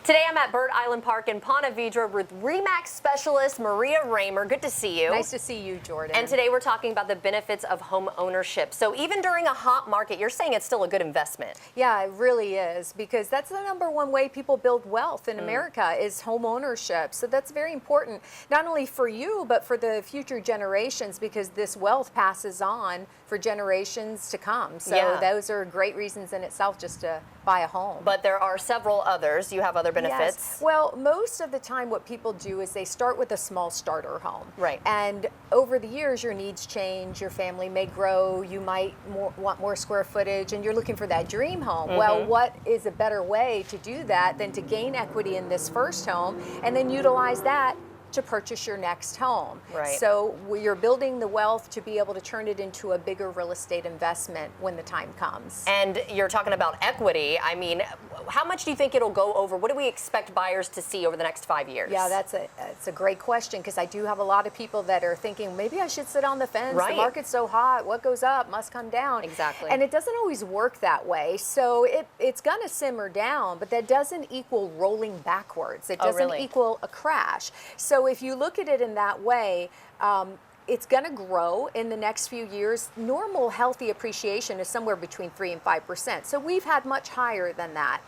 Today I'm at Bird Island Park in Ponte Vedra with RE/MAX specialist Maria Raymer. Good to see you. Nice to see you, Jordan. And today we're talking about the benefits of home ownership. So even during a hot market, you're saying it's still a good investment. Yeah, it really is, because that's the #1 way people build wealth in America is home ownership. So that's very important, not only for you, but for the future generations, because this wealth passes on for generations to come. So those are great reasons in itself just to buy a home. But there are several others. You have other benefits. Yes. Well, most of the time what people do is they start with a small starter home. Right. And over the years your needs change, your family may grow, you might want more square footage, and you're looking for that dream home. Well, what is a better way to do that than to gain equity in this first home and then utilize that to purchase your next home. Right. So you're building the wealth to be able to turn it into a bigger real estate investment when the time comes. And you're talking about equity. I mean, how much do you think it'll go over? What do we expect buyers to see over the next 5 years? Yeah, that's a great question, because I do have a lot of people that are thinking, maybe I should sit on the fence. Right. The market's so hot. What goes up must come down. Exactly. And it doesn't always work that way. So it's going to simmer down, but that doesn't equal rolling backwards. It doesn't equal a crash. So if you look at it in that way, it's going to grow in the next few years. Normal healthy appreciation is somewhere between 3 and 5%. So we've had much higher than that.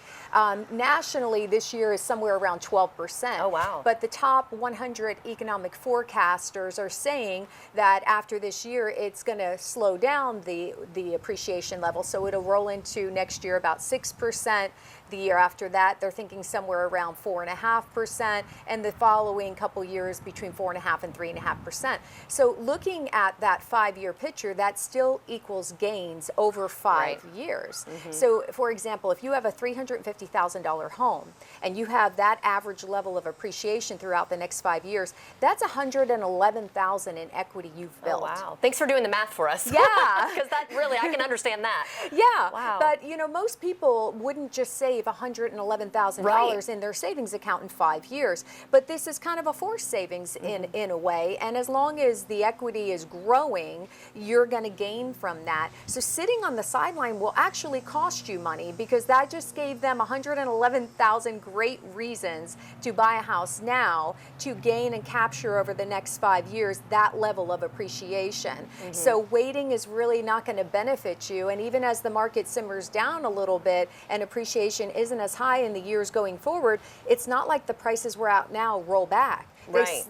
Nationally, this year is somewhere around 12%. Oh, wow. But the top 100 economic forecasters are saying that after this year, it's going to slow down the appreciation level. So it'll roll into next year about 6%. The year after that, they're thinking somewhere around 4.5%, and the following couple years between 4.5% and 3.5%. So looking at that 5-year picture, that still equals gains over 5 years. So for example, if you have a $350,000 home and you have that average level of appreciation throughout the next 5 years, that's $111,000 in equity you've built. Oh, wow. Thanks for doing the math for us. Yeah. Because that really, I can understand that. Yeah. Wow. But you know, most people wouldn't just save $111,000 in their savings account in 5 years. But this is kind of a forced savings in a way. And as long as the equity is growing, you're going to gain from that. So sitting on the sideline will actually cost you money, because that just gave them 111,000 great reasons to buy a house now to gain and capture over the next 5 years that level of appreciation. So waiting is really not going to benefit you. And even as the market simmers down a little bit and appreciation isn't as high in the years going forward, it's not like the prices we're at now roll back.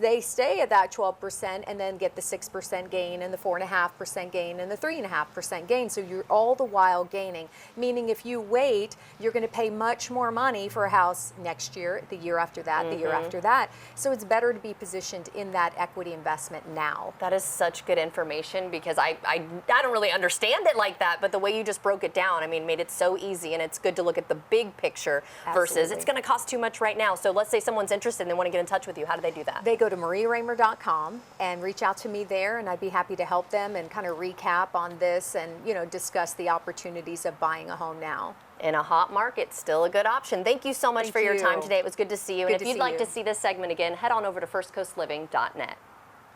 They stay at that 12% and then get the 6% gain and the 4.5% gain and the 3.5% gain. So you're all the while gaining, meaning if you wait, you're going to pay much more money for a house next year, the year after that, the year after that. So it's better to be positioned in that equity investment now. That is such good information, because I don't really understand it like that, but the way you just broke it down, I mean, made it so easy, and it's good to look at the big picture versus it's going to cost too much right now. So let's say someone's interested and they want to get in touch with you. How do they do that? They go to mariaraymer.com and reach out to me there, and I'd be happy to help them and kind of recap on this and, you know, discuss the opportunities of buying a home now. In a hot market, still a good option. Thank you so much for your time today. It was good to see you. And if you'd like to see this segment again, head on over to firstcoastliving.net.